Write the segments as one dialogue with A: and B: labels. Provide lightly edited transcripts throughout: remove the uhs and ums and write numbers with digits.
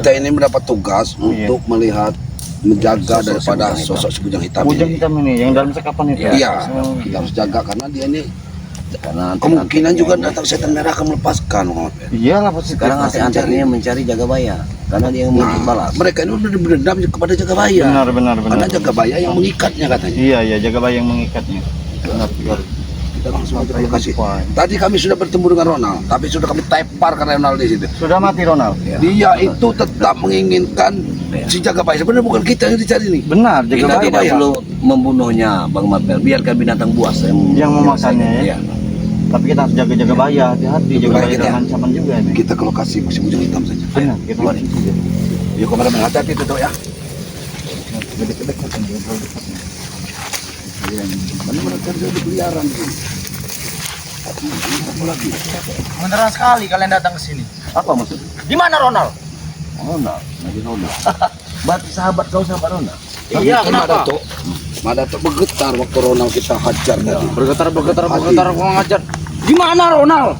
A: kita ini mendapat tugas untuk melihat, menjaga daripada sosok si bujang hitam.
B: Bujang hitam ini yang dalam sekapan itu.
A: Iya, kita harus jaga karena dia ini kemungkinan juga datang setan merah akan melepaskan.
B: Iyalah pasti.
C: Sekarang antek-anteknya mencari Jagabaya karena dia yang balas.
A: Mereka ini udah berdendam kepada Jagabaya.
B: Benar.
A: Karena Jagabaya yang mengikatnya katanya.
B: Iya, Jagabaya yang mengikatnya. Benar.
A: Kita langsung terima kasih. Tadi kami sudah bertemu dengan Ronald, tapi sudah kami tepar karena Ronald di situ.
B: Sudah mati Ronald.
A: Dia itu tetap menginginkan si Jagabaya. Sebenarnya bukan kita yang dicari nih.
B: Benar,
C: Kita tidak
B: Jagabaya.
C: perlu membunuhnya, Bang Mapel. Biarkan binatang buas
B: Yang memakannya ya.
C: Iya.
B: Tapi kita harus jaga Jagabaya, hati-hati. Jagabaya dalam ancaman juga ini.
A: Kita ke lokasi si bujang hitam saja.
B: Benar, kita
A: Mari. Yuk kameramen, hati-hati tuh ya. Mana kerja di beliaran ini. Apa lagi?
D: Beneran sekali kalian datang ke sini.
B: Apa maksudnya?
D: Di mana Ronald?
A: Ronald.
C: Berarti sahabat kau sahabat Ronald.
D: Iya, kenapa?
A: Madato bergetar waktu Ronald kita hajar tadi.
D: Bergetar, gua ngajar. Di mana Ronald?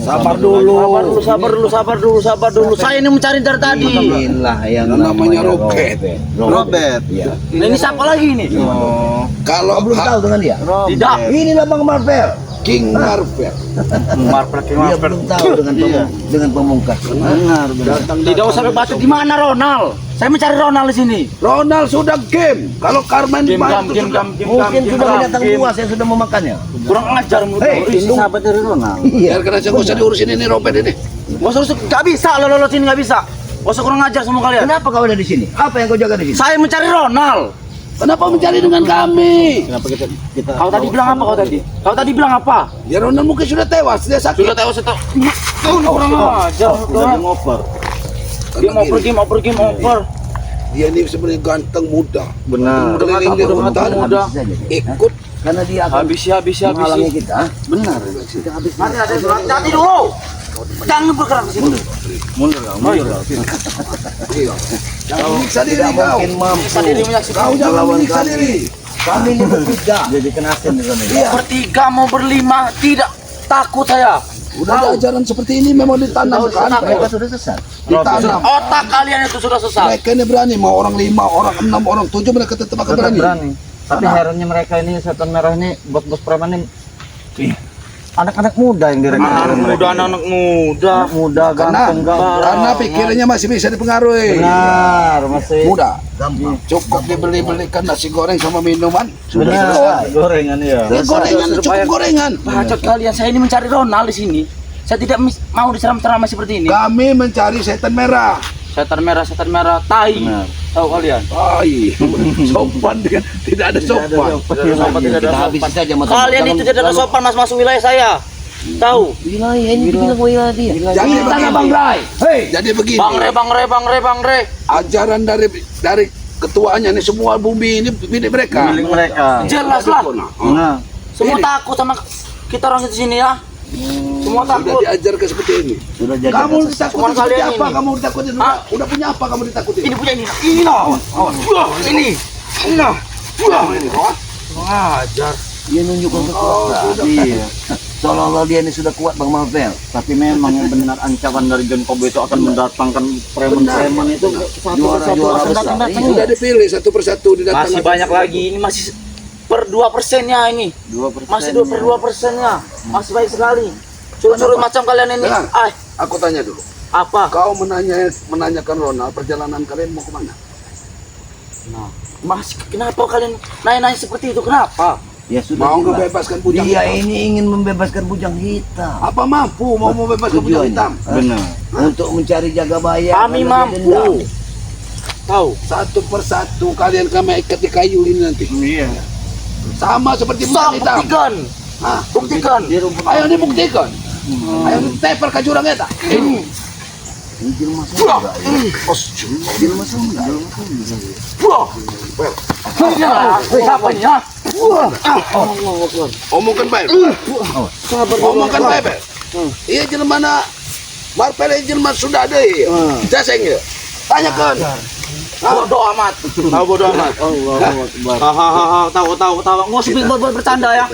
A: Sabar dulu.
D: Sabar dulu. Saya ini mencari dari tadi.
C: Inilah yang
A: Namanya Robert.
C: Robert. Iya.
D: Nah, ini siapa lagi ini?
A: Kalau
C: Belum tahu dengan dia.
D: Tidak.
C: Inilah Bang Marvel.
A: King Marvel.
C: Dia belum tahu dengan pemungkas. Benar.
D: Tidak usah berbaca. Di mana Ronald? Saya mencari Ronald di sini.
A: Ronald sudah game. Kalau Carmen
C: Mungkin sudah binatang buas yang sudah memakannya.
D: Kurang ajar menurut
B: Ini sahabat dari Ronald.
A: Biar karena saya nggak usah diurusin ini Robert ini.
D: Gak bisa lo sini gak bisa. Gak usah kurang ajar semua kalian.
C: Kenapa kau ada di sini? Apa yang kau jaga di sini?
D: Saya mencari Ronald.
A: Kenapa mencari dengan kami?
B: Kenapa kita
D: Kau tadi bilang apa? Kau tadi bilang apa?
A: Ya Ronald mungkin sudah tewas. Dia sakit.
D: Sudah tahu setok. Kurang ajar.
B: udah ngoper?
D: Game over.
A: Dia ini sebenarnya ganteng muda.
B: Benar.
A: Keliling di hutan
D: muda.
A: ikut.
C: Karena dia akan
D: Habis.
C: menghalangi kita.
B: Benar.
D: Hati dulu. Jangan bergerak ke sini.
B: Mundur kau.
A: Iya. Jangan menyiksa diri kau.
C: Mungkin mampu.
D: Diri menyaksikan.
A: Kau jangan menyiksa diri.
C: Kami ini bertiga.
B: Jadi kenasin di sana.
A: Iya.
D: Bertiga mau berlima tidak takut saya.
A: Udah ada ajaran seperti ini memang ditanamkan.
C: Mereka sudah sesat.
A: Ditanam.
D: Otak kalian itu sudah sesat.
A: Mereka ini berani. Mau orang 5, orang 6, orang 7 mereka tetap akan
B: Tetap
A: berani.
B: berani. Tapi herannya mereka ini setan merah ini bos-bos preman ini anak-anak muda yang direkrut mereka.
D: Anak muda.
B: Ganteng,
A: Karena pikirannya masih bisa dipengaruhi.
B: Benar, masih
A: Muda.
C: Gampang.
A: Cukup dibelikan nasi goreng sama minuman. Sudah
B: benar.
A: selesai.
B: Gorengan ya.
A: Ya, gorengan, cukup gorengan.
D: Bacot kalian. Saya ini mencari Ronald di sini. Saya tidak mau diseram-seram seperti ini.
A: Kami mencari setan merah.
D: Setan merah, tai.
B: Benar.
D: Tahu kalian?
A: Ai, sopan dengan tidak ada sopan.
C: Kita habisi saja mata.
D: Kalian itu tidak sopan masuk wilayah saya. Tahu?
C: Wilayah ini dibilang wilayah dia.
A: Jadi
C: Tanah Bang
A: begini.
C: Rai. Hei.
A: Jadi begini.
D: Bang Re.
A: Ajaran dari ketuanya nih semua bumi ini milik mereka.
B: Milik mereka.
D: Jelas lah.
B: Nah,
D: Semua takut sama kita orang di sini ya. Semua
A: Sudah
D: takut.
A: diajarkan seperti ini.
C: Sudah jadi.
A: Kamu ditakutin
D: Semua
A: seperti
D: kalian
A: apa?
D: ini.
A: Kamu ditakutin? Udah punya apa kamu ditakutin?
D: Ini punya ini. Ini loh. Ini. Nah.
A: Ini kawan.
D: Ngajar.
C: Dia nunjukkan kekuatan.
B: iya.
C: Seolah-olah dia ini sudah kuat Bang Marvel.
B: Tapi memang yang benar ancaman dari John Kobo itu akan mendatangkan preman-preman itu
C: Juara-juara
B: akan
C: besar.
B: datang-datang.
A: Sudah dipilih satu persatu didatangkan.
D: Masih banyak lagi. Ini masih per 2%-nya ini.
B: 2%.
D: Masih 2/2%-nya. Masih baik sekali. Suruh-suruh macam kalian ini.
A: Dengar.
D: Ah,
A: Aku tanya dulu.
D: apa?
A: Kau menanyakan Ronald perjalanan kalian mau kemana?
D: Nah, masih kenapa kalian nanya-nanya seperti itu? Kenapa?
C: Ya sudah.
A: Mau
C: jelas.
A: membebaskan bujang
C: Dia
A: hitam?
C: ini ingin membebaskan bujang hitam.
A: Apa mampu mau membebaskan bujang
C: Tujuannya.
A: hitam?
B: Benar.
C: Untuk mencari Jagabaya.
D: Kami
C: karena dia dendam.
D: mampu. Tahu?
A: Satu persatu kalian kami ikat di kayu ini nanti.
B: Iya.
A: Sama seperti bujang
D: Sok,
A: hitam.
D: buktikan.
A: Hah?
D: Buktikan.
A: Ayo dibuktikan. Ayo ditepar ke jurang eta.
C: Ini jelma Sunda. Jelma Sunda.
D: Siapa ini? Ha?
A: Omongkan baik. Omongkan baik. Iya jelema na Marvel jelema sudah ada ya. Jaseng ya. Tanyakan.
D: Bodoh amat. Tahu bodoh amat.
B: Allahu Akbar.
D: Hahaha, tahu. Nggak usah buat bercanda ya.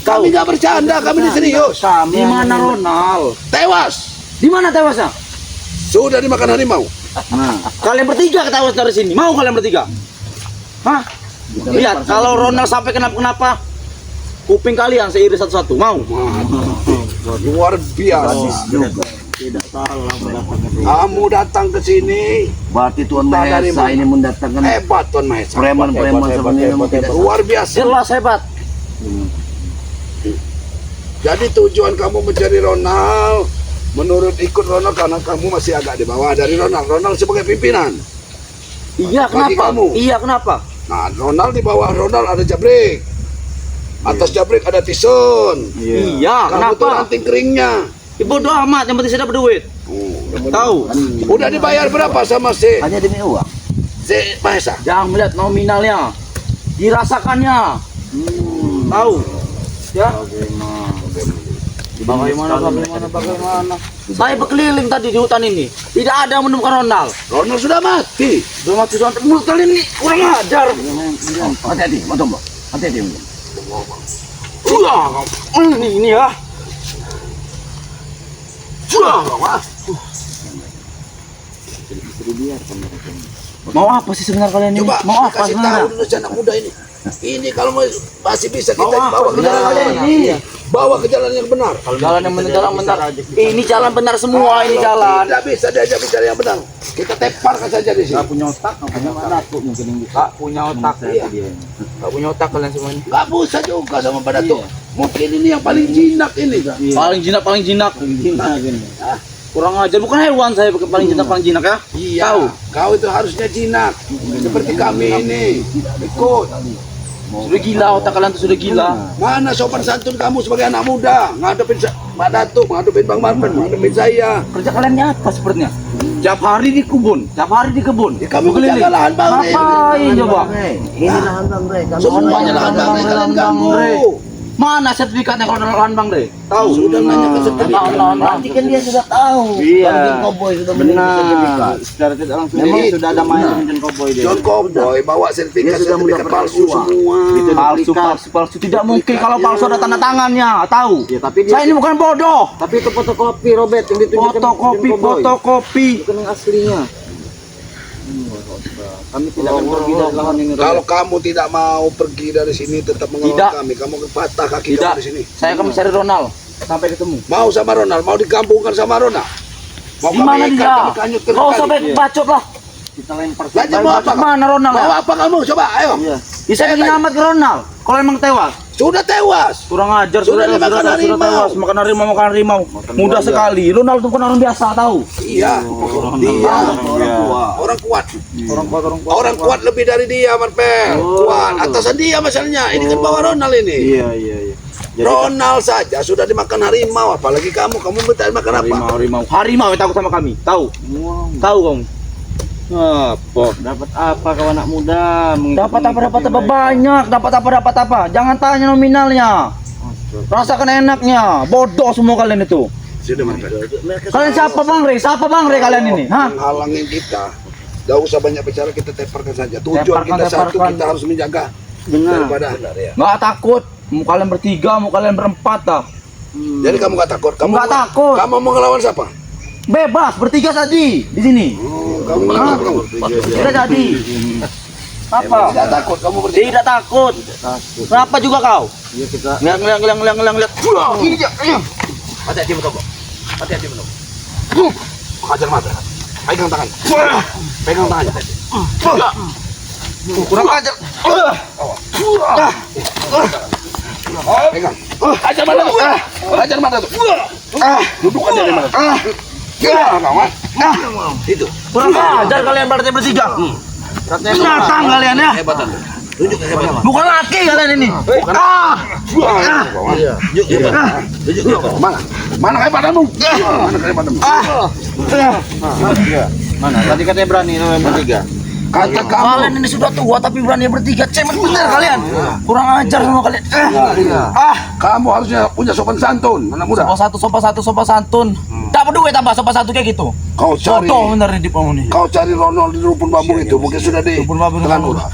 A: Kami nggak bercanda, kami ini serius.
D: Di mana Ronald?
A: Tewas.
D: Di mana tewasnya?
A: Sudah dimakan harimau.
D: Kalian bertiga ketawa dari sini. Mau kalian bertiga? Hah? Lihat, kalau Ronald sampai kenapa-kenapa, kuping kalian saya iris satu-satu. Mau?
A: Luar biasa.
C: Tidak salah mendatangkan dia.
A: Kamu datang ke sini
C: Berarti Tuan
A: Entah dari
C: Mahesa
A: mana.
C: ini mendatangkan
A: hebat Tuan Mahesa.
C: preman-preman seperti ini. Tidak
A: Luar biasa.
D: Jelas hebat.
A: Jadi tujuan kamu mencari Ronald, menurut ikut Ronald karena kamu masih agak di bawah dari Ronald. Ronald sebagai pimpinan.
D: Iya,
A: Bagi
D: kenapa?
A: kamu.
D: Iya, kenapa?
A: Nah, Ronald di bawah Ronald ada Jabrik. Atas Jabrik ada Tison.
D: Iya,
A: Kamu tuh
D: kenapa?
A: ranting keringnya.
D: Ibu doa amat, yang penting saya dapat duit. Tahu?
A: Udah dibayar berapa sama si
C: hanya demi uang.
A: Mahesa?
D: Jangan melihat nominalnya, dirasakannya. Tahu? Ya? Bagaimana? Saya berkeliling tadi di hutan ini, tidak ada yang menemukan Ronald.
A: Ronald sudah mati.
D: Belum mati sudah mulut kalian ini kurang ajar.
C: Hati-hati, Matombo. Hati-hati.
D: Ini ya. Mau apa sih sebenarnya kalian ini?
A: Coba
D: Mau apa
A: kasih tahu
D: sebenarnya?
A: dulu si anak muda ini. Ini kalau masih bisa kita
D: Mau apa
A: bawa ke jalan
D: sebenarnya?
A: ini. Bawa ke jalan yang benar.
D: Jalan yang benar. Ini jalan benar semua ini
A: Kalau
D: jalan.
A: tidak bisa diajak bicara yang benar. Kita teparkan saja di sini.
B: punya otak, nggak punya datuk mungkin yang bisa.
D: Gak punya otak
A: Iya.
D: Gak punya otak kalian semua ini.
A: Nggak bisa juga sama Pak Datuk. Mungkin ini yang paling jinak ini.
D: Paling jinak. Kurang ajar, bukan hewan saya paling jinak ya.
A: Iya.
D: Tahu.
A: Kau itu harusnya jinak. Seperti kami ini. Ikut.
D: Sudah gila otak kalian tuh sudah gila.
A: Mana sopan santun kamu sebagai anak muda? Ngadepin Pak Datuk, ngadepin Bang Marpen, ngadepin saya.
D: Kerja kalian ini apa sepertinya? Tiap hari di kebun.
A: Ya, kamu menjaga lahan Bang Rey.
D: Ngapain coba?
C: Ini lahan Bang Rey.
A: Semuanya lahan Bang Rey kalian ganggu.
D: Mana sertifikatnya kalau dalam lahan Bang Rey? Tahu?
A: Sudah nanya ke sertifikat.
C: Berarti kan dia sudah tahu.
B: Iya.
C: Bang Cowboy sudah memiliki sertifikat.
B: Secara tidak langsung
A: Memang
B: dia sudah ada main dengan John Cowboy dia.
A: John Cowboy bawa sertifikat
C: Dia sudah
A: sertifikat
C: mendapatkan
A: palsu
C: uang.
A: semua.
D: Palsu. Tidak mungkin kalau palsu ada tanda tangannya. Tahu?
B: Ya, tapi dia,
D: Saya ini bukan bodoh.
B: tapi itu fotokopi Robert yang ditunjukkan
D: Fotokopi.
B: bukan yang aslinya. Kami tidak akan pergi dari lahan ini.
A: Kalau kamu tidak mau pergi dari sini tetap
D: Tidak.
A: mengelawan kami, kamu patah kaki
D: Tidak.
A: kamu di sini.
D: Saya akan mencari Ronald sampai ketemu.
A: Mau sama Ronald, mau digabungkan sama Ronald. Mau
D: Gimana
A: kami ikat,
D: dia?
A: kami kanyutkan
D: Gak usah
A: kali.
D: baik bacot lah.
B: Kita lempar.
A: Belajar mau apa?
D: Mana Ronald?
A: Mau apa kamu? Coba, ayo.
B: Iya.
D: Bisa bikin amat ke Ronald. Kalau emang tewas.
A: Sudah tewas.
D: Kurang ajar
A: Sudah dimakan harimau.
D: tewas. Makan harimau. Mudah sekali. Ronald itu bukan orang biasa tahu.
A: Iya. Dia orang kuat. Orang kuat lebih dari dia, Marpel. Kuat. Atasan dia masalahnya. Ini kan bawa Ronald ini.
B: Iya. Jadi
A: Ronald saja sudah dimakan harimau, apalagi kamu minta makan apa?
D: Harimau yang takut sama kami. Tahu? Tahu kamu? Apa?
B: dapat apa kau anak muda?
D: Dapat apa banyak. Dapat apa. Jangan tanya nominalnya. Rasakan enaknya. Bodoh semua kalian itu.
A: Sudah, Marpel.
D: Kalian siapa Bang Rey? Siapa Bang Rey kalian ini? Hah?
A: Menghalangin kita. Gak usah banyak bicara, kita teparkan saja. Tujuan kita satu,
D: Teparkan.
A: kita harus menjaga.
B: Benar.
A: Daripada.
D: Nggak takut. Mau kalian bertiga, mau kalian berempat dah.
A: Jadi kamu gak takut? Kamu
D: Nggak takut.
A: Kamu mau ngelawan siapa?
D: Bebas bertiga saja di sini.
A: Kamu ngelawan kamu?
D: Tidak jadi. Apa?
A: Tidak takut, kamu bertiga.
D: Tidak takut. Kenapa juga kau?
B: Iya kita.
D: Lihat.
A: Ini dia. Hati-hati betul, hati-hati betul. Hajar mata. Pegang tangan. Pegang tangan.
D: Kurang ajar.
A: Pegang. Hajar mata tuh. Hajar mata tuh. Duduk aja di mana. Kawan. Itu.
D: Kurang ajar kalian bertiga. Binatang kalian ya.
A: Hebatan. Tunjuk kehebatan.
D: Bukan laki kalian ini.
A: Mana? Mana kehebatanmu? Mana kehebatanmu?
B: Mana? Tadi katanya berani yang bertiga.
A: Kata kamu.
D: Kalian ini sudah tua tapi berani bertiga. Cemen bener kalian. Kurang ajar semua kalian.
A: Kamu harusnya punya sopan santun, anak muda.
D: Sopan santun. Dapat duit tambah sopan satu kayak gitu.
A: Kau cari.
D: Contoh bener di kamu nih.
A: Kau cari Ronald di Rupun Bambu itu, mungkin sudah di
D: Rupun Bambu.
A: Tekan udah.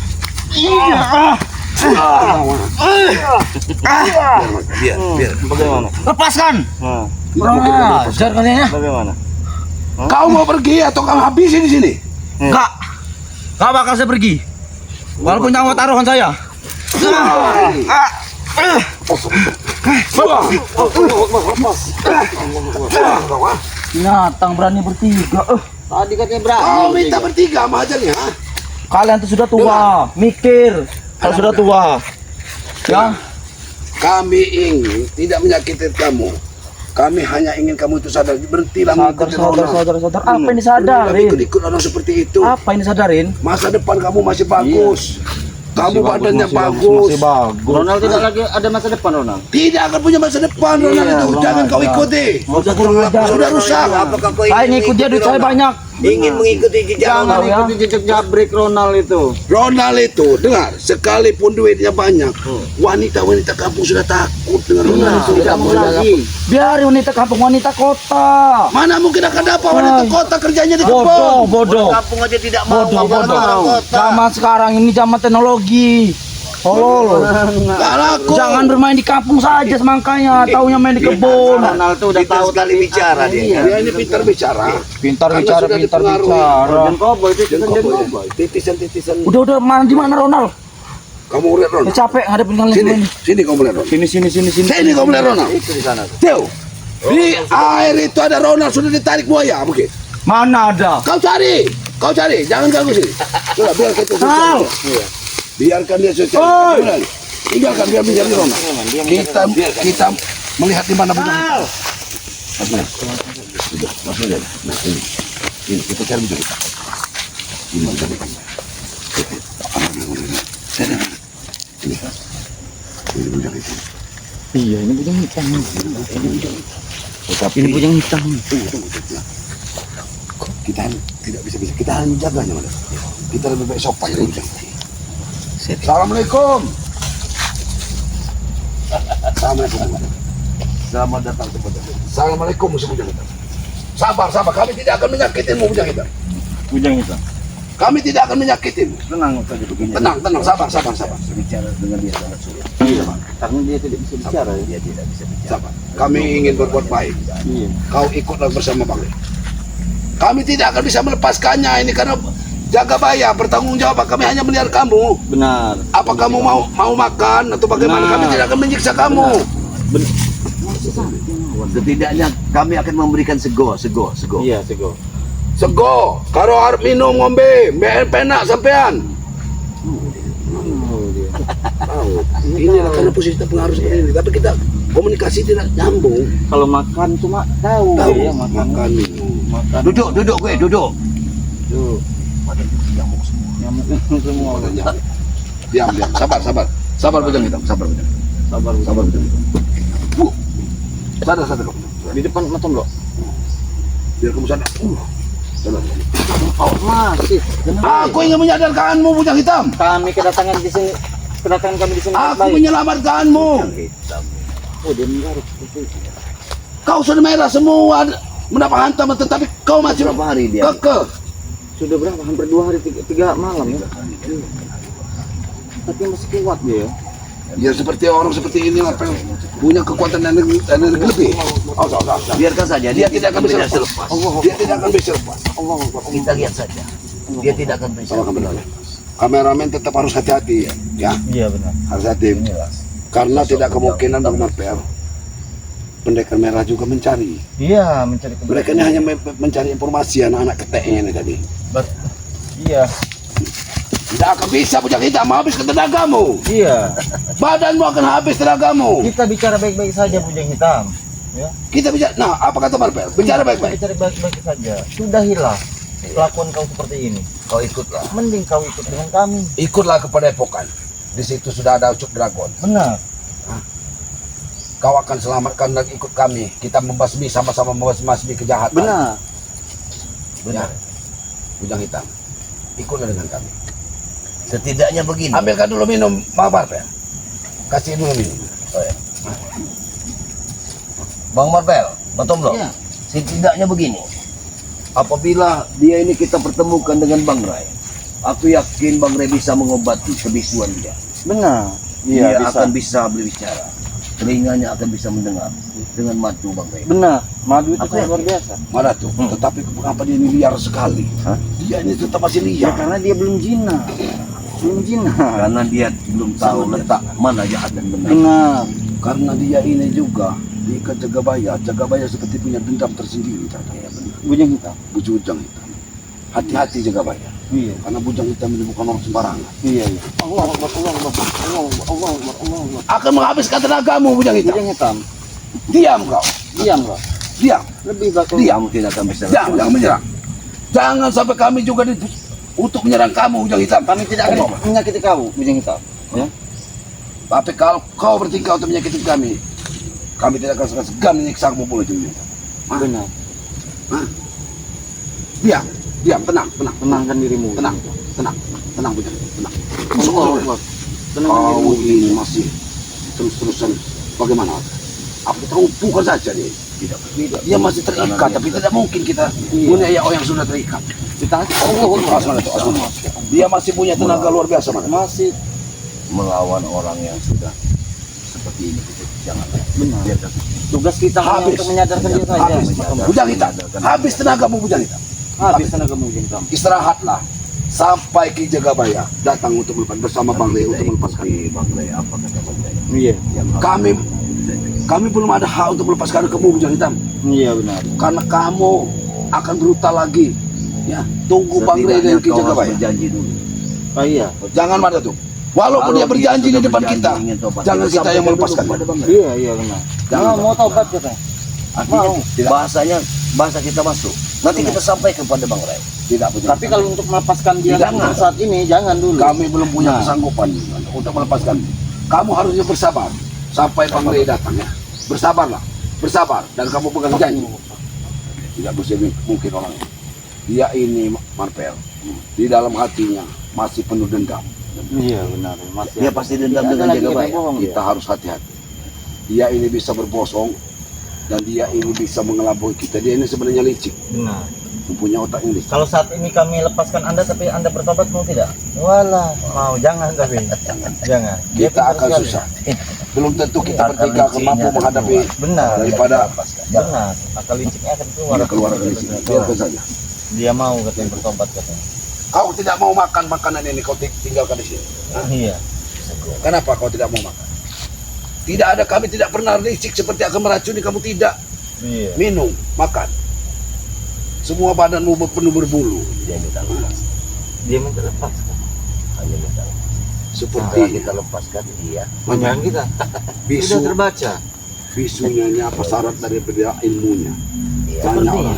A: Biar.
B: Bagaimana?
D: Lepaskan.
B: Nah,
D: Kurang ajar kalian ya.
B: bagaimana?
A: Kau mau pergi atau kau habisin di sini?
D: Enggak. Enggak bakal saya pergi. Walaupun nyawa taruhan saya. Binatang berani bertiga.
C: Tadi katanya berani.
A: Kau minta bertiga sama hajarnya.
D: Kalian tuh sudah tua, mikir. Kalau sudah tua. Ya,
A: Kami ingin tidak menyakiti kamu. Kami hanya ingin kamu itu sadar. Berhentilah mengikuti Ronald.
D: sadar. Apa yang
A: Berhentilah
D: disadarin?
A: ikut-ikut orang seperti itu.
D: Apa yang disadarin?
A: Masa depan kamu masih bagus. Kamu badannya bagus.
D: Masih bagus.
C: Ronald tidak lagi ada masa depan Ronald.
A: Tidak akan punya masa depan Ronald itu.
D: Ronald,
A: Jangan kau
D: ya.
A: ikuti.
D: Sudah kurang ajar.
A: Sudah rusak.
C: Apakah kau
D: Saya ngikut dia, duit saya banyak.
C: ingin mengikuti jejak
D: Jangan
C: Ronald?
D: ya.
C: Ikuti jejak jabrik Ronald itu.
A: Ronald itu, dengar, sekalipun duitnya banyak, wanita-wanita kampung sudah takut dengan Ronald itu.
C: Tidak mau lagi.
D: Biar wanita kampung, wanita kota.
A: Mana mungkin akan dapat wanita kota kerjanya di
D: Bodoh,
A: kebun.
D: bodoh.
C: Kampung aja tidak mau.
D: Bodoh,
C: apalagi
D: bodoh.
C: orang kota.
D: Zaman sekarang ini zaman teknologi. Tolol.
A: Gak laku.
D: Jangan bermain di kampung saja semangkanya, taunya main di kebun.
C: Ronald tuh udah tahu
A: sekali bicara dia. Dia ini pintar bicara.
D: Pintar
A: Karena
D: bicara,
A: sudah
D: pintar
A: dipengaruhi.
D: bicara.
C: Dan koboi itu
A: Dan
C: kan
A: kau titisan-titisan.
D: Udah mana di mana Ronald?
A: Kamu lihat
D: Saya
A: Ronald.
D: capek ngadepin kalian
A: Sini,
D: semua ini.
A: sini kamu lihat Ronald.
D: Sini.
A: Sini kamu lihat Ronald.
C: itu di sana.
A: Teo, di air itu ada Ronald sudah ditarik buaya mungkin.
D: Mana ada?
A: Kau cari, jangan ganggu sini. Sudah biarkan itu.
D: Sal.
A: Biarkan dia selesai.
D: Oi.
A: Tinggalkan biar menjadi Ronald. Kita melihat di mana bujang. Ini kita cari bujang kita. Ini bujang kita. Ini bujang kita.
D: Iya, ini bujang hitam. Tapi ini bujang hitam.
A: Kita tidak bisa kita hanya jaganya malah. Kita lebih baik sopan dari bujang. Assalamualaikum. Selamat datang ke Bujang Hitam. Assalamualaikum musuh Bujang Hitam. Sabar, kami tidak akan menyakitimu Bujang Hitam.
D: Bujang hitam.
A: Kami tidak akan menyakitimu.
D: Tenang saja begini.
A: Tenang, sabar.
C: Bicara dengan dia sangat sulit.
D: Karena dia tidak bisa bicara.
C: Dia tidak bisa bicara.
A: Sabar. Kami ingin berbuat baik.
D: Iya.
A: Kau ikutlah bersama Bang. Kami tidak akan bisa melepaskannya ini karena jaga bayar bertanggung jawab. Kami hanya melihara kamu.
D: Benar.
A: Apa kamu mau makan atau bagaimana?
D: Benar.
A: Kami tidak akan menyiksa kamu.
C: Setidaknya kami akan memberikan sego.
D: Iya, sego.
A: Sego, kalau harus minum ngombe, penak sampean. Inilah karena posisi kita pengaruh seperti ini. Tapi kita komunikasi tidak nyambung.
D: Kalau makan cuma tahu ya makan.
A: Makan minum.
D: Makan.
C: Duduk gue, duduk.
D: Tuh.
C: Nyamuk semua.
D: Nyamuk semua.
A: Diam. Sabar Bujang Hitam, sabar.
D: Sabar.
A: Bujang Hitam. Sadar kamu.
D: Di depan macam lo.
A: Biar kamu sadar. Sadar.
D: Oh, masih.
A: Aku ingin menyadarkanmu Bujang Hitam.
D: Kami kedatangan kami di sini.
A: Aku menyelamatkanmu.
D: Oh, dia menggaruk.
A: Kau sudah merah semua, mendapat hantaman, tetapi kau masih
C: Berapa hari dia?
A: kekeh.
D: Sudah berapa? Hampir 2 hari 3 malam ya. Tapi masih kuat dia.
A: Ya seperti orang seperti inilah punya kekuatan energi lebih.
C: Biarkan saja.
A: Dia tidak akan bisa
C: tidak
A: lepas. Dia tidak akan bisa lepas.
C: Kita lihat saja. Dia tidak akan bisa.
A: Kameramen tetap harus hati-hati ya.
D: Iya benar.
A: Harus hati. Karena tidak kemungkinan Bang Marpel pendekar merah juga mencari.
D: Iya, mencari kebenaran.
A: Mereka ini hanya mencari informasi anak-anak keteknya ini tadi.
D: Iya.
A: Tidak akan bisa Bujang Hitam habis tenagamu.
D: Iya.
A: Badanmu akan habis tenagamu.
D: Kita bicara baik-baik saja Bujang Hitam. Ya.
A: Kita bicara. Nah, apa kata Marpel? Bicara baik-baik.
D: Bicara baik-baik saja. Sudahilah kelakuan kau seperti ini.
A: Kau ikutlah.
D: Mending kau ikut dengan kami.
A: Ikutlah kepada Epokan. Di situ sudah ada Ucup Dragon.
D: Benar.
A: Kau akan selamatkan dan ikut kami. Kita membasmi sama-sama membasmi kejahatan.
D: Benar.
A: Benar. Bujang Hitam. Ikutlah dengan kami.
C: Setidaknya begini.
A: Ambilkan dulu minum, Marpel. Kasih dulu minum. Oh, ya.
C: Bang Marpel, Batom lo.
D: Iya.
C: Setidaknya begini. Apabila dia ini kita pertemukan dengan Bang Rai, aku yakin Bang Rai bisa mengobati kebisuan dia.
D: Benar.
C: Dia
D: Iya, bisa.
C: akan bisa berbicara. telinganya akan bisa mendengar dengan madu Bang Ray.
B: Benar, madu itu
C: Aku
B: sangat
C: yakin.
B: luar biasa.
A: Mana tuh? Tetapi kenapa dia ini liar sekali?
C: Hah?
A: Dia ini tetap masih
B: Ya
A: liar.
B: karena dia belum jinak. Belum jinak.
C: Karena dia belum tahu letak mana jahat dan benar.
B: Benar.
A: Karena dia ini juga diikat Jagabaya. Jagabaya seperti punya dendam tersendiri terhadap
B: Bujang hitam.
A: bujang hitam. Hati-hati Jagabaya.
B: Iya.
A: Karena bujang hitam ini bukan orang sembarangan.
B: Iya, iya. Allah Akbar, Allah Akbar, Allah Akbar, Allah Akbar, Allah Akbar.
A: Akan menghabiskan tenagamu bujang hitam.
B: Bujang hitam.
A: Diam kau.
B: Diam, Pak.
A: Diam.
B: Lebih bakal.
C: Kamu tidak akan bisa.
A: Jangan menyerang. Jangan sampai kami juga untuk menyerang kamu bujang hitam.
B: Kami tidak akan menyakiti kau, bujang hitam. Ya.
A: Tapi kalau kau bertingkah untuk menyakiti kami tidak akan segan menyiksamu pula bujang hitam.
B: Benar.
A: Hah? Diam. Diam. Tenang. Tenang.
B: Tenangkan dirimu.
A: Tenang. Tenang. Tenang bujang hitam. Tenang.
B: Allah Akbar. Tenangkan
A: Kau
B: dirimu.
A: ini masih terus-terusan bagaimana? Aku tahu bukan saja dia.
C: Tidak.
A: Dia masih terikat, tapi tidak mungkin kita menganiaya orang yang sudah terikat.
B: Kita
A: Dia masih punya tenaga luar biasa, mana?
B: masih
C: Melawan orang yang sudah seperti ini kita jangan.
B: benar.
C: Biarkan.
B: Tugas kita hanya
A: Habis.
B: untuk menyadarkan dia saja.
A: Habis. Bujang hitam. Habis tenagamu bujang hitam.
B: Habis tenaga bujang hitam.
A: Istirahatlah sampai Ki Jagabaya datang untuk melepas bersama Bang Rey untuk melepaskan.
C: Bang Ray, apa kata Bang Ray?
B: Iya.
A: Kami belum ada hak untuk melepaskan kamu bujang hitam
B: Iya benar.
A: karena kamu akan brutal lagi. Ya, tunggu Bang Rey dan Ki
C: Setidaknya kau harus
A: Jagabaya.
C: berjanji dulu.
B: Oh iya.
A: Jangan pada tuh. Walaupun
C: Kalau
A: dia berjanji di
C: sudah
A: depan
C: berjanji
A: kita,
C: ingin tobat,
A: jangan kita
C: sampaikan
A: yang
C: dulu
A: melepaskan.
C: kepada Bang Ray.
B: Iya, iya benar.
A: Jangan.
B: Mau taubat katanya.
C: Artinya
A: Tidak.
C: bahasanya bahasa kita masuk. Nanti kita sampaikan kepada Bang Ray.
A: Tidak punya.
B: Tapi kalau untuk melepaskan dia
A: Jangan.
B: saat ini jangan dulu.
A: Kami belum punya
B: Nah.
A: kesanggupan untuk melepaskan. Kamu harusnya bersabar sampai Bang Rey datang ya. Bersabarlah, bersabar dan kamu pegang janji. Tidak bisa mungkin orang ini. Dia ini Marpel di dalam hatinya masih penuh dendam.
B: Iya benar. Masih
C: Dia pasti dendam
B: Tidak ada
C: dengan
B: lagi
C: Jagabaya.
B: yang bohong,
A: Kita harus hati-hati. Dia ini bisa berbosong dan dia ini bisa mengelabui kita. Dia ini sebenarnya licik,
B: Benar.
A: mempunyai otak yang licik.
B: Kalau saat ini kami lepaskan Anda tapi Anda bertobat mau tidak? Walah, mau jangan tapi. Jangan. Dia
A: Kita
B: pintar
A: akan
B: sekali.
A: susah. Belum tentu kita
C: Akal
A: bertiga akan
C: liciknya
A: mampu
C: akan
A: menghadapi
B: Benar.
A: daripada
B: Benar. Akal liciknya akan keluar.
A: dia keluar dari sini. Biarkan saja.
B: Dia mau katanya bertobat katanya.
A: Kau tidak mau makan makanan ini, kau tinggalkan di sini. Hah?
B: Iya.
A: Kenapa kau tidak mau makan? Tidak ada, kami tidak pernah licik seperti akan meracuni kamu, tidak.
B: Iya.
A: Minum, makan. Semua badanmu penuh berbulu.
C: Dia minta lepas.
B: Dia minta lepaskan.
C: Hanya minta lepas.
A: Seperti
C: Setelah kita lepaskan dia.
B: Menyerang kita.
A: bisu,
B: Sudah terbaca.
A: bisunya ini apa syarat daripada ilmunya.
C: Iya.
A: Banyak
B: Sepertinya.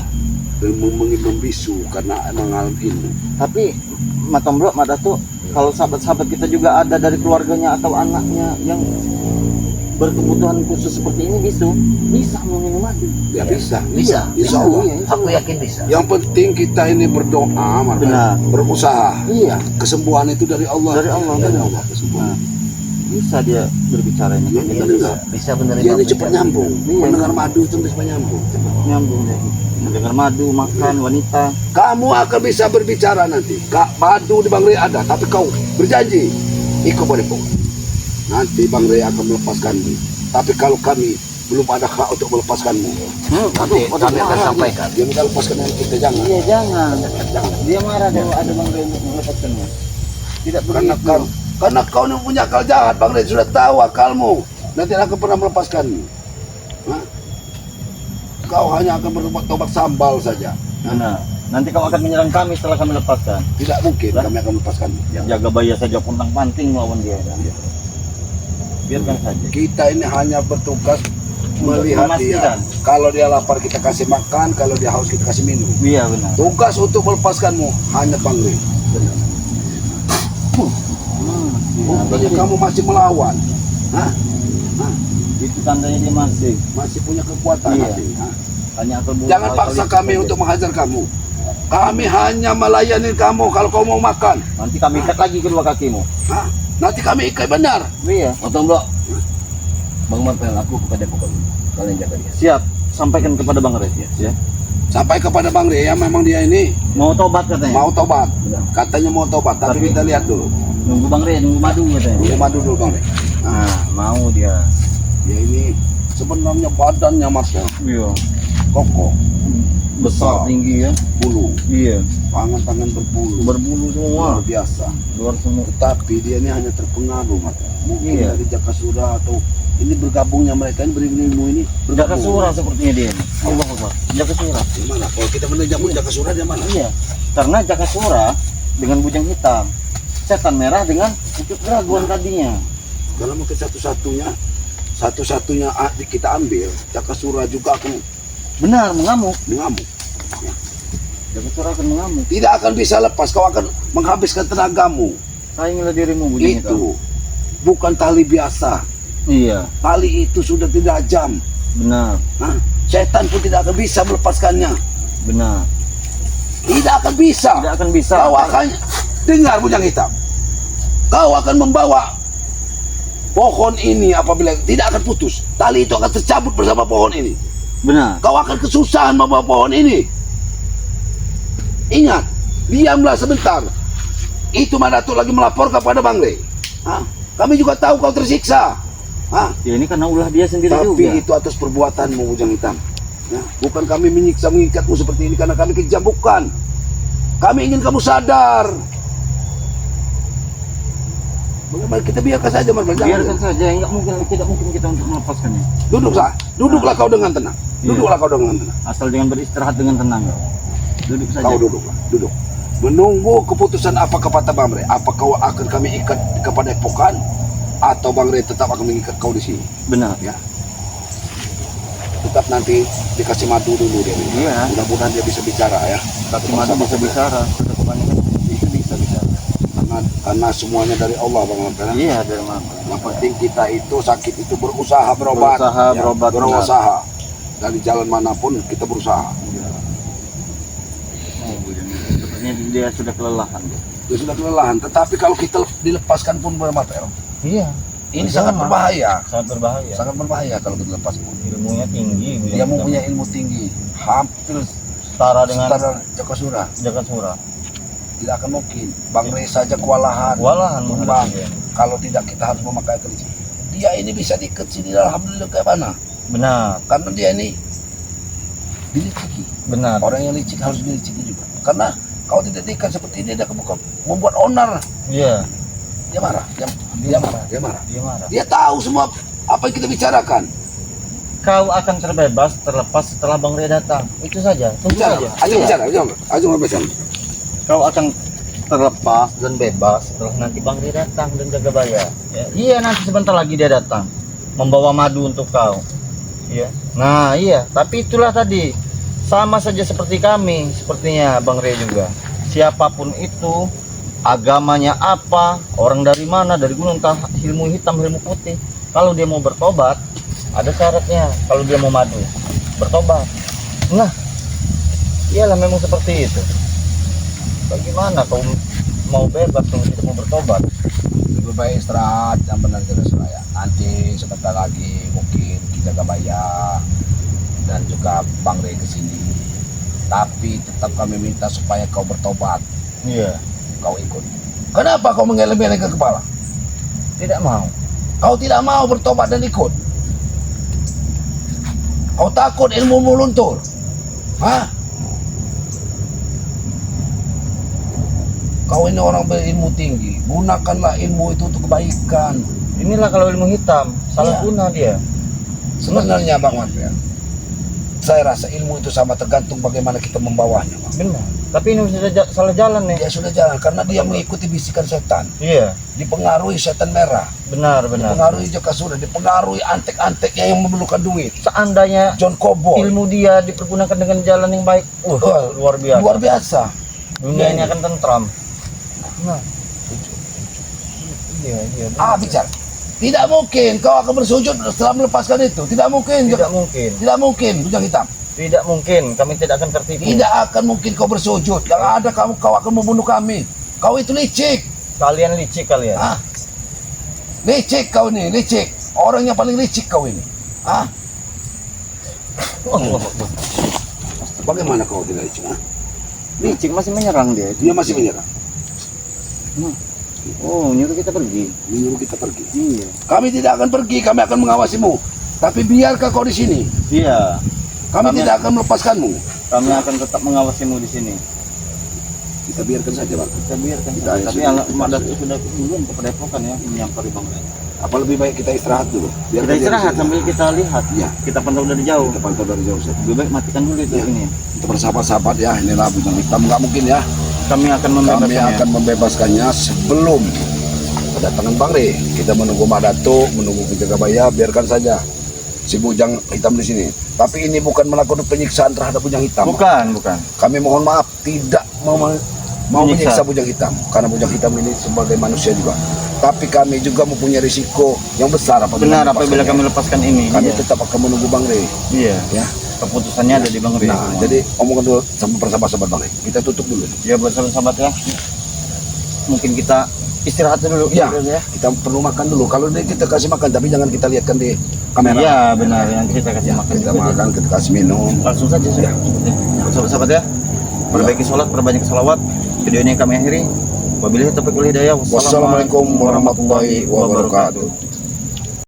A: orang yang membisu karena mengalami ilmu.
B: Tapi Matang Bro, Mata tuh kalau sahabat-sahabat kita juga ada dari keluarganya atau anaknya yang berkebutuhan khusus seperti ini bisa meminum madu.
A: Ya bisa.
C: Bisa.
A: Insya Allah.
B: Iya, insya
C: Aku
B: Allah.
C: yakin bisa.
A: Yang penting kita ini berdoa, Marta.
B: Benar.
A: Berusaha.
B: Iya,
A: Kesembuhan itu dari Allah.
B: Dari Allah.
A: Dari Allah kesembuhan.
B: Nah, bisa dia berbicara ini.
A: Iya,
B: Kita
A: iya,
B: bisa
C: Bisa menerima.
A: Dia ini cepat nyambung.
B: Iya.
A: Mendengar madu itu cepat nyambung.
B: nyambung deh. Mendengar madu, makan, wanita.
A: Kamu akan bisa berbicara nanti. Madu di Bang Rey ada, tapi kau berjanji ikut Padepokan. Nanti Bang Rey akan melepaskanmu. Tapi kalau kami belum ada hak untuk melepaskanmu,
C: Nanti kami akan sampaikan.
A: dia minta lepaskan dengan kita, jangan.
B: Iya jangan.
A: Jangan.
B: Dia marah kalau ada Bang Rey untuk melepaskannya. Tidak
A: Karena
B: begitu.
A: kau ini punya akal jahat, Bang Rey sudah tahu akalmu. Nanti akan pernah melepaskanmu. Hah? Kau hanya akan bertobat sambal saja.
B: Benar. Nanti kau akan menyerang kami setelah kami lepaskan.
A: Tidak mungkin
B: Lah.
A: kami akan melepaskanmu.
B: Jaga bayar saja puntang panting melawan dia. Biarkan saja.
A: Kita ini hanya bertugas melihat dia.
B: Memastikan.
A: Kalau dia lapar kita kasih makan, kalau dia haus kita kasih minum.
B: Iya benar.
A: Tugas untuk melepaskanmu hanya Bang Rey. Buktinya kamu masih melawan. Hah?
B: Itu tandanya dia
A: Masih punya kekuatan
B: Iya.
A: hati. Hah?
B: hanya akal bulu.
A: Jangan paksa kami untuk menghajar kamu. Kami hanya melayani kamu kalau kau mau makan.
B: Nanti kami ikat lagi kedua kakimu.
A: Hah? Nanti kami ikat benar.
B: Iya.
C: Potong bro. Bang Marpel, aku kepada pokok. Kalian jaga dia.
B: Siap. Sampaikan kepada Bang Rey. Ya.
A: Sampai kepada Bang Rey ya, memang dia ini
B: Mau tobat katanya.
A: mau tobat. Katanya mau tobat, tapi
B: Tapi-
A: kita lihat dulu.
B: Nunggu Bang Rey, nunggu madu katanya.
A: Nunggu madu dulu Bang Rey.
B: Nah, mau dia.
A: Dia ini sebenarnya badannya Mas ya,
B: Iya.
A: kokoh,
B: Besar, tinggi ya.
A: bulu,
B: Iya.
A: tangan-tangan berbulu,
B: Berbulu semua.
A: luar biasa.
B: Luar semua.
A: Tetapi dia ini hanya terpengaruh Mas. Mungkin
B: Iya.
A: dari Jakasura atau ini bergabungnya mereka ini berilmu ini
B: Jaka
A: bergabung.
B: Surah sepertinya dia. Iya, Pak. Jaka Surah.
A: Di mana? Kalau kita menjamu Jakasura dia mana?
B: Iya. Karena Jaka Surah dengan bujang hitam, setan merah dengan pucuk dragon tadinya.
A: Kalau mungkin satu-satunya kita ambil, Jakasura juga akan
B: Benar, mengamuk.
A: mengamuk.
B: Jaka Surah akan mengamuk.
A: Tidak akan bisa lepas, kau akan menghabiskan tenagamu.
B: Sayangilah dirimu bujang hitam.
A: Itu bukan tali biasa.
B: Iya,
A: Tali itu sudah tidak jam.
B: benar.
A: Hah? Setan pun tidak akan bisa melepaskannya.
B: Benar.
A: Tidak akan bisa.
B: Tidak akan bisa.
A: Kau akan dengar bujang hitam. Kau akan membawa pohon ini apabila tidak akan putus. Tali itu akan tercabut bersama pohon ini.
B: Benar.
A: Kau akan kesusahan membawa pohon ini. Ingat, diamlah sebentar. Itu Madatuk lagi melapor kepada Bang Rey. Hah? Kami juga tahu kau tersiksa. Hah?
B: Ya ini karena ulah dia sendiri
A: Tapi
B: juga.
A: itu atas perbuatanmu bujang hitam. Ya, bukan kami menyiksa mengikatmu seperti ini karena kami kejam, bukan. Kami ingin kamu sadar. Bagaimana kita biarkan saja Mas.
B: Biarkan saja, tidak mungkin kita untuk melepaskannya.
A: Duduklah kau dengan tenang.
B: Iya.
A: Duduklah kau dengan tenang.
B: Asal jangan beristirahat dengan tenang. Duduk saja.
A: Kau duduklah, duduk. Menunggu keputusan apa kata Bang Rey. Apa kau akan kami ikat kepada epokan atau Bang Rey tetap akan mengikat kau di sini?
B: Benar.
A: Ya. Tetap nanti dikasih madu dulu dia.
B: Iya.
A: Mudah-mudahan dia bisa bicara ya.
B: Tapi madu bisa bicara. Sudah kebanyakan itu bisa bicara.
A: Karena semuanya dari Allah Bang Rey.
B: Iya, dari mana?
A: Yang penting kita itu sakit itu berusaha berobat.
B: Berusaha
A: Ya,
B: berobat,
A: berusaha. Dari jalan manapun kita berusaha.
B: Oh, sepertinya dia sudah kelelahan.
A: Dia sudah kelelahan. Tetapi kalau kita dilepaskan pun bermater.
B: Iya.
A: Ini sangat berbahaya.
B: Sangat berbahaya.
A: Sangat berbahaya kalau kita lepas pun.
B: Ilmunya tinggi.
A: Dia mempunyai ilmu tinggi. Hampir
B: setara dengan
A: setara Jakasura.
B: Jaka Surah.
A: Tidak akan mungkin. Bang Rey saja kewalahan.
B: Kewalahan
A: Tumbang.
B: menghadapi dia.
A: Kalau tidak kita harus memakai kelinci. Dia ini bisa diikat sini alhamdulillah kayak mana?
B: Benar.
A: Karena dia ini diliciki.
B: Benar.
A: Orang yang licik harus diliciki juga. Karena kalau tidak diikat seperti ini dia akan membuat onar.
B: Iya.
A: Dia marah. Dia marah. Dia marah.
B: Dia marah.
A: Dia tahu semua apa yang kita bicarakan.
B: Kau akan terbebas terlepas setelah Bang Rey datang. Itu saja. Tunggu
A: Bicara.
B: saja.
A: Ayo
B: Iya.
A: bicara. Ayo bicara.
B: Kau akan terlepas dan bebas setelah nanti Bang Rey datang dan Jagabaya. Ya. Iya, nanti sebentar lagi dia datang membawa madu untuk kau. Iya. Nah, iya, tapi itulah tadi sama saja seperti kami, sepertinya Bang Rey juga. Siapapun itu, agamanya apa, orang dari mana, dari gunung, entah ilmu hitam, ilmu putih. Kalau dia mau bertobat, ada syaratnya. Kalau dia mau madu, bertobat. Nah, iyalah memang seperti itu. Bagaimana kau mau bebas kalau tidak mau bertobat?
A: Lebih baik istirahat yang benar kita Suraya. Nanti sebentar lagi mungkin kita Jagabaya dan juga Bang Rey ke sini. Tapi tetap kami minta supaya kau bertobat.
B: Iya.
A: Kau ikut. Kenapa kau mengeleng-eleng ke kepala?
B: Tidak mau.
A: Kau tidak mau bertobat dan ikut. Kau takut ilmumu luntur. Hah? Kau ini orang berilmu tinggi. Gunakanlah ilmu itu untuk kebaikan.
B: Inilah kalau ilmu hitam, salah
A: Iya.
B: guna dia.
A: Sebenarnya Bang Wan, saya rasa ilmu itu sama tergantung bagaimana kita membawanya, Bang.
B: Benar. Tapi ini sudah salah jalan nih.
A: Dia sudah jalan karena dia mengikuti bisikan setan.
B: Iya,
A: Dipengaruhi setan merah.
B: benar.
A: Dipengaruhi Jakasura. Dipengaruhi antek-anteknya yang memerlukan duit.
B: Seandainya
A: John Kobo.
B: ilmu dia dipergunakan dengan jalan yang baik,
A: Wah,
B: luar biasa.
A: Luar biasa.
B: Dunia ini akan tentram. Nah, iya. benar.
A: Bicara. Tidak mungkin kau akan bersujud setelah melepaskan itu. Tidak mungkin.
B: Tidak mungkin.
A: Tidak mungkin, bujang hitam.
B: Tidak mungkin. Kami tidak akan tertipu.
A: Tidak akan mungkin kau bersujud. Yang ada kau akan membunuh kami. Kau itu licik.
B: Kalian licik kalian.
A: Ah, licik kau ini, licik. Orang yang paling licik kau ini. Ah,
B: Allah.
A: bagaimana kau tidak licik? Ah?
B: Licik masih menyerang dia.
A: Dia masih menyerang.
B: Oh, nyuruh kita pergi.
A: Menyuruh kita pergi.
B: Iya.
A: Kami tidak akan pergi. Kami akan mengawasimu. Tapi biarkah kau di sini?
B: Iya.
A: Kami tidak akan melepaskanmu.
B: Kami akan tetap mengawasimu di sini.
A: Kita biarkan saja, Bang.
B: Kita biarkan.
A: Kita
B: Tapi
A: sudah-
B: anak Mak Datuk sudah duluan ke Padepokan ya menyampari Bang Ray.
A: Apa lebih baik kita istirahat dulu? Biar
B: Kita istirahat sambil kita lihat.
A: Iya.
B: Kita pantau dari jauh.
A: Kita pantau dari jauh saja.
B: Lebih baik matikan dulu itu
A: Iya.
B: ini.
A: Kita bersahabat-sahabat ya. Inilah bujang hitam. Nggak mungkin ya.
B: Kami akan
A: Kami
B: membebaskannya.
A: akan membebaskannya sebelum kedatangan Bang Re. Kita menunggu Mak Datuk, menunggu Penjagabaya. Biarkan saja si bujang hitam di sini. Tapi ini bukan melakukan penyiksaan terhadap bujang hitam.
B: Bukan, bukan.
A: Kami mohon maaf tidak mau
B: Menyiksa.
A: menyiksa bujang hitam karena bujang hitam ini sebagai manusia juga. Tapi kami juga mempunyai risiko yang besar apabila
B: Benar apabila kami
A: melepaskannya.
B: lepaskan ini.
A: Kami
B: Iya.
A: tetap akan menunggu Bang Re
B: Iya.
A: ya.
B: Keputusannya ada di Bang Ray.
A: Nah,
B: semua.
A: jadi omongan dulu sama persahabat-sahabat Bang Re. Kita tutup dulu.
B: ya buat sahabat ya. Mungkin kita istirahat dulu
A: Iya.
B: ya.
A: Kita perlu makan dulu. Kalau kita kasih makan tapi jangan kita lihatkan di kamera.
B: Iya, benar yang kita kasih makan.
A: Kita
B: juga.
A: makan, kita kasih minum.
B: Langsung saja
A: Ya.
B: Buat sahabat-sahabat ya. Perbaiki sholat, perbanyak salawat. Video ini kami akhiri. Wabillahi taufiq wal hidayah.
A: Wassalamualaikum warahmatullahi wabarakatuh.